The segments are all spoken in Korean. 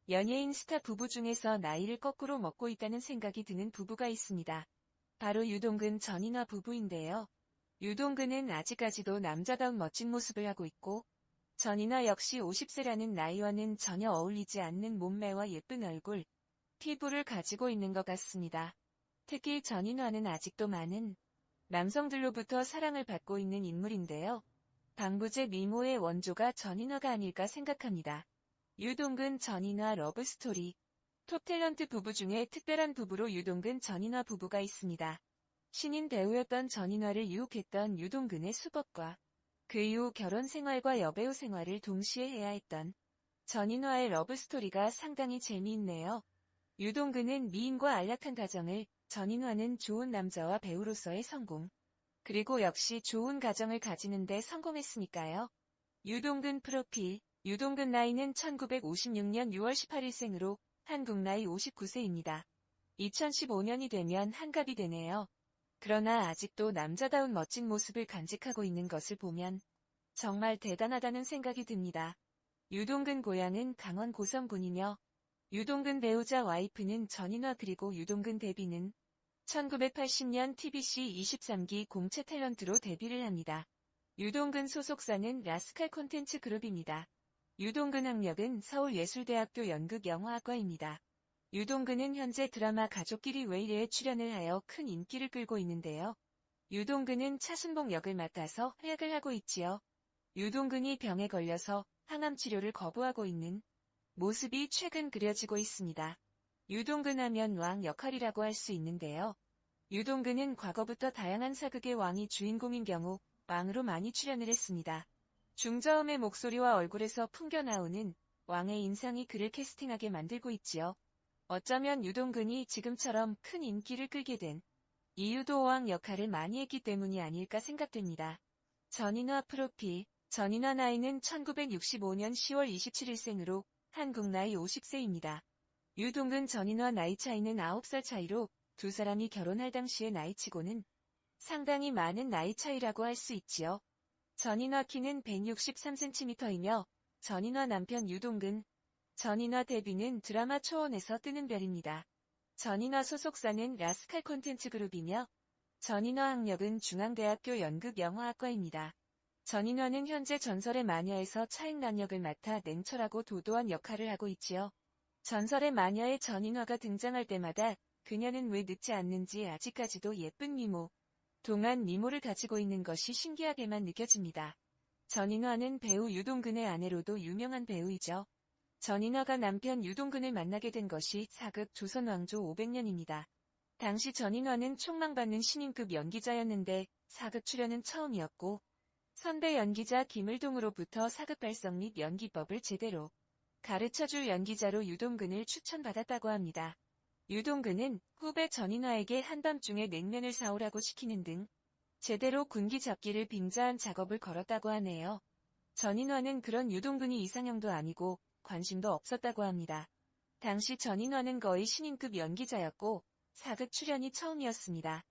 연예인 스타 부부 중에서 나이를 거꾸로 먹고 있다는 생각이 드는 부부가 있습니다. 바로 유동근 전인화 부부인데요. 유동근은 아직까지도 남자다운 멋진 모습을 하고 있고, 전인화 역시 50세라는 나이와는 전혀 어울리지 않는 몸매와 예쁜 얼굴, 피부를 가지고 있는 것 같습니다. 특히 전인화는 아직도 많은 남성들로부터 사랑을 받고 있는 인물인데요. 방부제 미모의 원조가 전인화가 아닐까 생각합니다. 유동근 전인화 러브스토리. 톱탤런트 부부 중에 특별한 부부로 유동근 전인화 부부가 있습니다. 신인 배우였던 전인화를 유혹했던 유동근의 수법과 그 이후 결혼 생활과 여배우 생활을 동시에 해야 했던 전인화의 러브스토리가 상당히 재미있네요. 유동근은 미인과 안락한 가정을, 전인화는 좋은 남자와 배우로서의 성공, 그리고 역시 좋은 가정을 가지는 데 성공했으니까요. 유동근 프로필. 유동근 나이는 1956년 6월 18일생으로 한국 나이 59세입니다. 2015년이 되면 한갑이 되네요. 그러나 아직도 남자다운 멋진 모습을 간직하고 있는 것을 보면 정말 대단하다는 생각이 듭니다. 유동근 고향은 강원 고성군이며 유동근 배우자 와이프는 전인화 그리고 유동근 데뷔는 1980년 TBC 23기 공채 탤런트로 데뷔를 합니다. 유동근 소속사는 라스칼 콘텐츠 그룹입니다. 유동근 학력은 서울예술대학교 연극영화학과입니다. 유동근은 현재 드라마 가족끼리 왜 이래에 출연을 하여 큰 인기를 끌고 있는데요. 유동근은 차순봉 역을 맡아서 활약을 하고 있지요. 유동근이 병에 걸려서 항암 치료를 거부하고 있는 모습이 최근 그려지고 있습니다. 유동근 하면 왕 역할이라고 할 수 있는데요. 유동근은 과거부터 다양한 사극의 왕이 주인공인 경우 왕으로 많이 출연을 했습니다. 중저음의 목소리와 얼굴에서 풍겨나오는 왕의 인상이 그를 캐스팅하게 만들고 있지요. 어쩌면 유동근이 지금처럼 큰 인기를 끌게 된 이유도 왕 역할을 많이 했기 때문이 아닐까 생각됩니다. 전인화 프로필. 전인화 나이는 1965년 10월 27일생으로 한국 나이 50세입니다. 유동근 전인화 나이 차이는 9살 차이로 두 사람이 결혼할 당시의 나이치고는 상당히 많은 나이 차이라고 할 수 있지요. 전인화 키는 163cm이며 전인화 남편 유동근, 전인화 데뷔는 드라마 초원에서 뜨는 별입니다. 전인화 소속사는 라스칼 콘텐츠 그룹이며 전인화 학력은 중앙대학교 연극영화학과입니다. 전인화는 현재 전설의 마녀에서 차액남 역을 맡아 냉철하고 도도한 역할을 하고 있지요. 전설의 마녀의 전인화가 등장할 때마다 그녀는 왜 늙지 않는지 아직까지도 예쁜 미모, 동안 미모를 가지고 있는 것이 신기하게만 느껴집니다. 전인화는 배우 유동근의 아내로도 유명한 배우이죠. 전인화가 남편 유동근을 만나게 된 것이 사극 조선왕조 500년입니다. 당시 전인화는 촉망받는 신인급 연기자였는데 사극 출연은 처음이었고 선배 연기자 김을동으로부터 사극 발성 및 연기법을 제대로 가르쳐줄 연기자로 유동근을 추천받았다고 합니다. 유동근은 후배 전인화에게 한밤중에 냉면을 사오라고 시키는 등 제대로 군기 잡기를 빙자한 작업을 걸었다고 하네요. 전인화는 그런 유동근이 이상형도 아니고 관심도 없었다고 합니다. 당시 전인화는 거의 신인급 연기자였고 사극 출연이 처음이었습니다.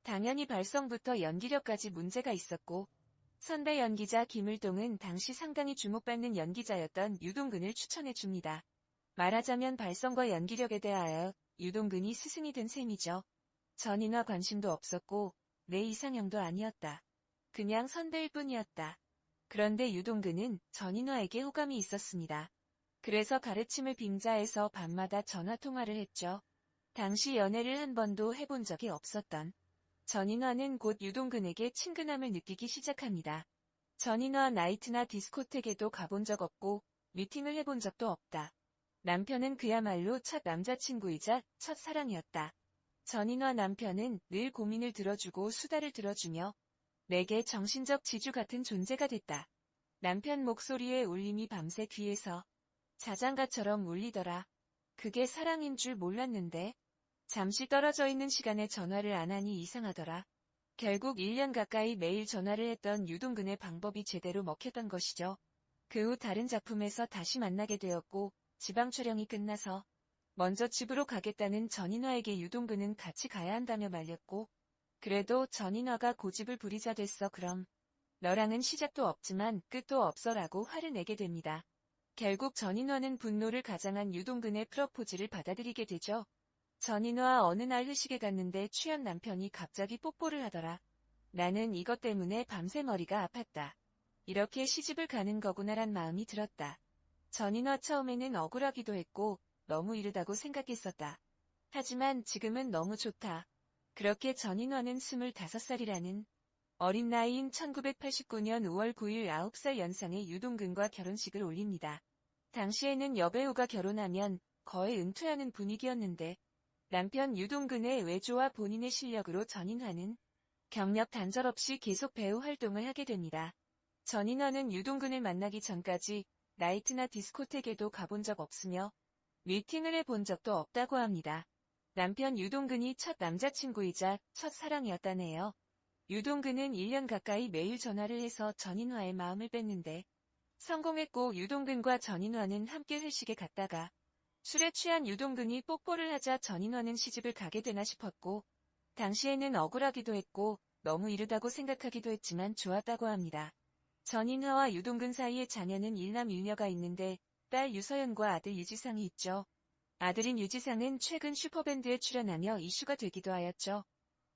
당연히 발성부터 연기력까지 문제가 있었고 선배 연기자 김을동은 당시 상당히 주목받는 연기자였던 유동근을 추천해줍니다. 말하자면 발성과 연기력에 대하여 유동근이 스승이 된 셈이죠. 전인화 관심도 없었고 내 이상형도 아니었다. 그냥 선배일 뿐이었다. 그런데 유동근은 전인화에게 호감이 있었습니다. 그래서 가르침을 빙자해서 밤마다 전화통화를 했죠. 당시 연애를 한 번도 해본 적이 없었던 전인화는 곧 유동근에게 친근함을 느끼기 시작합니다. 전인화 나이트나 디스코텍에도 가본 적 없고 미팅을 해본 적도 없다. 남편은 그야말로 첫 남자친구이자 첫 사랑이었다. 전인화 남편은 늘 고민을 들어주고 수다를 들어주며 내게 정신적 지주 같은 존재가 됐다. 남편 목소리의 울림이 밤새 귀에서 자장가처럼 울리더라. 그게 사랑인 줄 몰랐는데 잠시 떨어져 있는 시간에 전화를 안 하니 이상하더라. 결국 1년 가까이 매일 전화를 했던 유동근의 방법이 제대로 먹혔던 것이죠. 그 후 다른 작품에서 다시 만나게 되었고 지방 촬영이 끝나서 먼저 집으로 가겠다는 전인화에게 유동근은 같이 가야 한다며 말렸고 그래도 전인화가 고집을 부리자 됐어 그럼 너랑은 시작도 없지만 끝도 없어라고 화를 내게 됩니다. 결국 전인화는 분노를 가장한 유동근의 프러포즈를 받아들이게 되죠. 전인화 어느 날 회식에 갔는데 취한 남편이 갑자기 뽀뽀를 하더라. 나는 이것 때문에 밤새 머리가 아팠다. 이렇게 시집을 가는 거구나란 마음이 들었다. 전인화 처음에는 억울하기도 했고 너무 이르다고 생각했었다. 하지만 지금은 너무 좋다. 그렇게 전인화는 25살이라는 어린 나이인 1989년 5월 9일 9살 연상의 유동근과 결혼식을 올립니다. 당시에는 여배우가 결혼하면 거의 은퇴하는 분위기였는데 남편 유동근의 외조와 본인의 실력으로 전인화는 경력 단절 없이 계속 배우 활동을 하게 됩니다. 전인화는 유동근을 만나기 전까지 나이트나 디스코텍에도 가본 적 없으며 미팅을 해본 적도 없다고 합니다. 남편 유동근이 첫 남자친구이자 첫 사랑이었다네요. 유동근은 1년 가까이 매일 전화를 해서 전인화의 마음을 뺐는데 성공했고 유동근과 전인화는 함께 회식에 갔다가 술에 취한 유동근이 뽀뽀를 하자 전인화는 시집을 가게 되나 싶었고 당시에는 억울하기도 했고 너무 이르다고 생각하기도 했지만 좋았다고 합니다. 전인화와 유동근 사이에 자녀는 일남 일녀가 있는데 딸 유서연과 아들 유지상이 있죠. 아들인 유지상은 최근 슈퍼밴드에 출연하며 이슈가 되기도 하였죠.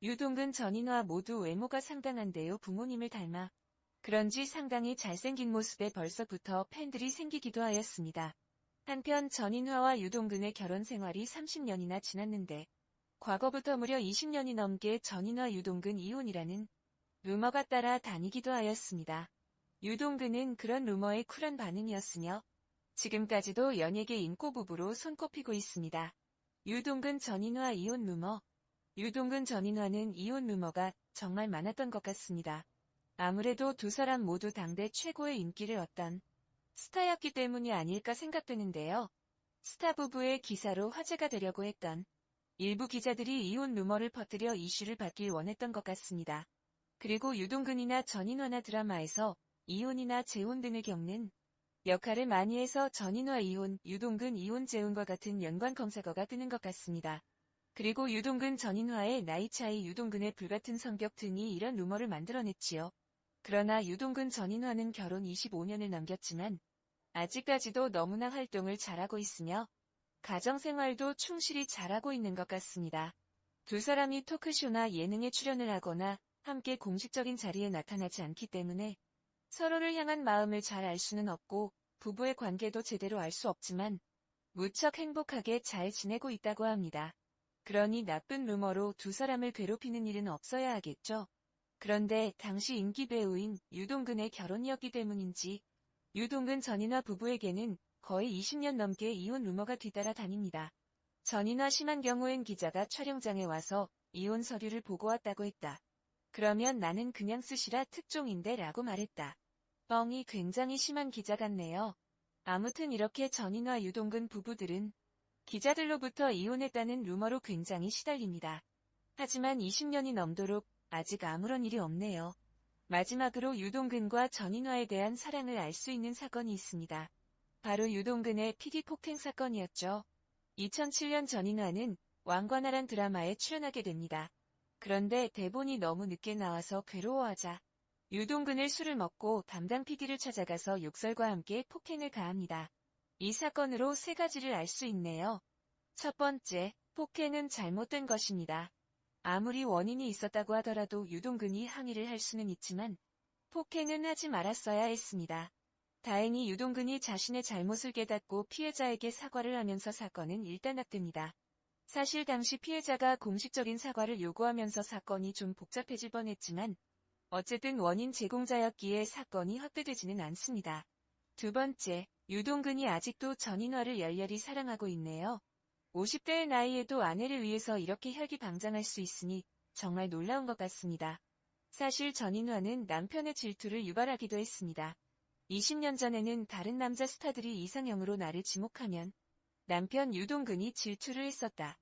유동근 전인화 모두 외모가 상당한데요. 부모님을 닮아 그런지 상당히 잘생긴 모습에 벌써부터 팬들이 생기기도 하였습니다. 한편 전인화와 유동근의 결혼 생활이 30년이나 지났는데 과거부터 무려 20년이 넘게 전인화 유동근 이혼이라는 루머가 따라 다니기도 하였습니다. 유동근은 그런 루머에 쿨한 반응이었으며 지금까지도 연예계 인고 부부로 손꼽히고 있습니다. 유동근 전인화 이혼 루머. 유동근 전인화는 이혼 루머가 정말 많았던 것 같습니다. 아무래도 두 사람 모두 당대 최고의 인기를 얻던 스타였기 때문이 아닐까 생각되는데요. 스타 부부의 기사로 화제가 되려고 했던 일부 기자들이 이혼 루머를 퍼뜨려 이슈를 받길 원했던 것 같습니다. 그리고 유동근이나 전인화나 드라마에서 이혼이나 재혼 등을 겪는 역할을 많이 해서 전인화 이혼, 유동근 이혼 재혼과 같은 연관 검색어가 뜨는 것 같습니다. 그리고 유동근 전인화의 나이 차이, 유동근의 불같은 성격 등이 이런 루머를 만들어냈지요. 그러나 유동근 전인화는 결혼 25년을 넘겼지만 아직까지도 너무나 활동을 잘하고 있으며 가정생활도 충실히 잘하고 있는 것 같습니다. 두 사람이 토크쇼나 예능에 출연을 하거나 함께 공식적인 자리에 나타나지 않기 때문에 서로를 향한 마음을 잘 알 수는 없고 부부의 관계도 제대로 알 수 없지만 무척 행복하게 잘 지내고 있다고 합니다. 그러니 나쁜 루머로 두 사람을 괴롭히는 일은 없어야 하겠죠. 그런데 당시 인기 배우인 유동근의 결혼이었기 때문인지 유동근 전인화 부부에게는 거의 20년 넘게 이혼 루머가 뒤따라 다닙니다. 전인화 심한 경우엔 기자가 촬영장에 와서 이혼 서류를 보고 왔다고 했다. 그러면 나는 그냥 쓰시라 특종인데 라고 말했다. 뻥이 굉장히 심한 기자 같네요. 아무튼 이렇게 전인화 유동근 부부들은 기자들로부터 이혼했다는 루머로 굉장히 시달립니다. 하지만 20년이 넘도록 아직 아무런 일이 없네요. 마지막으로 유동근과 전인화에 대한 사랑을 알 수 있는 사건이 있습니다. 바로 유동근의 PD 폭행 사건이었죠. 2007년 전인화는 왕관아란 드라마에 출연하게 됩니다. 그런데 대본이 너무 늦게 나와서 괴로워하자 유동근을 술을 먹고 담당 PD를 찾아가서 욕설과 함께 폭행을 가합니다. 이 사건으로 세 가지를 알 수 있네요. 첫 번째, 폭행은 잘못된 것입니다. 아무리 원인이 있었다고 하더라도 유동근이 항의를 할 수는 있지만 폭행은 하지 말았어야 했습니다. 다행히 유동근이 자신의 잘못을 깨닫고 피해자에게 사과를 하면서 사건은 일단락됩니다. 사실 당시 피해자가 공식적인 사과를 요구하면서 사건이 좀 복잡해질 뻔했지만 어쨌든 원인 제공자였기에 사건이 확대되지는 않습니다. 두 번째, 유동근이 아직도 전인화를 열렬히 사랑하고 있네요. 50대의 나이에도 아내를 위해서 이렇게 혈기방장할 수 있으니 정말 놀라운 것 같습니다. 사실 전인화는 남편의 질투를 유발하기도 했습니다. 20년 전에는 다른 남자 스타들이 이상형으로 나를 지목하면 남편 유동근이 질투를 했었다.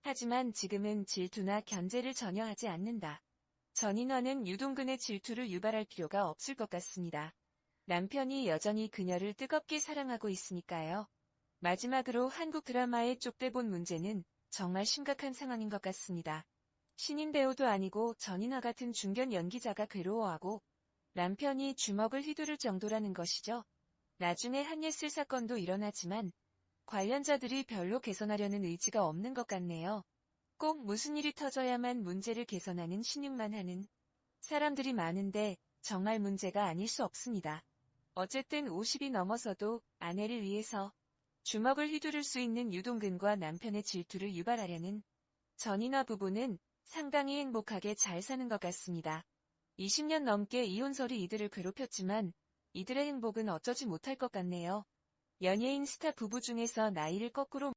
하지만 지금은 질투나 견제를 전혀 하지 않는다. 전인화는 유동근의 질투를 유발할 필요가 없을 것 같습니다. 남편이 여전히 그녀를 뜨겁게 사랑하고 있으니까요. 마지막으로 한국 드라마의 쪽대본 문제는 정말 심각한 상황인 것 같습니다. 신인 배우도 아니고 전인화 같은 중견 연기자가 괴로워하고 남편이 주먹을 휘두를 정도라는 것이죠. 나중에 한예슬 사건도 일어나지만 관련자들이 별로 개선하려는 의지가 없는 것 같네요. 꼭 무슨 일이 터져야만 문제를 개선하는 신용만 하는 사람들이 많은데 정말 문제가 아닐 수 없습니다. 어쨌든 50이 넘어서도 아내를 위해서 주먹을 휘두를 수 있는 유동근과 남편의 질투를 유발하려는 전인화 부부는 상당히 행복하게 잘 사는 것 같습니다. 20년 넘게 이혼설이 이들을 괴롭혔지만 이들의 행복은 어쩌지 못할 것 같네요. 연예인 스타 부부 중에서 나이를 거꾸로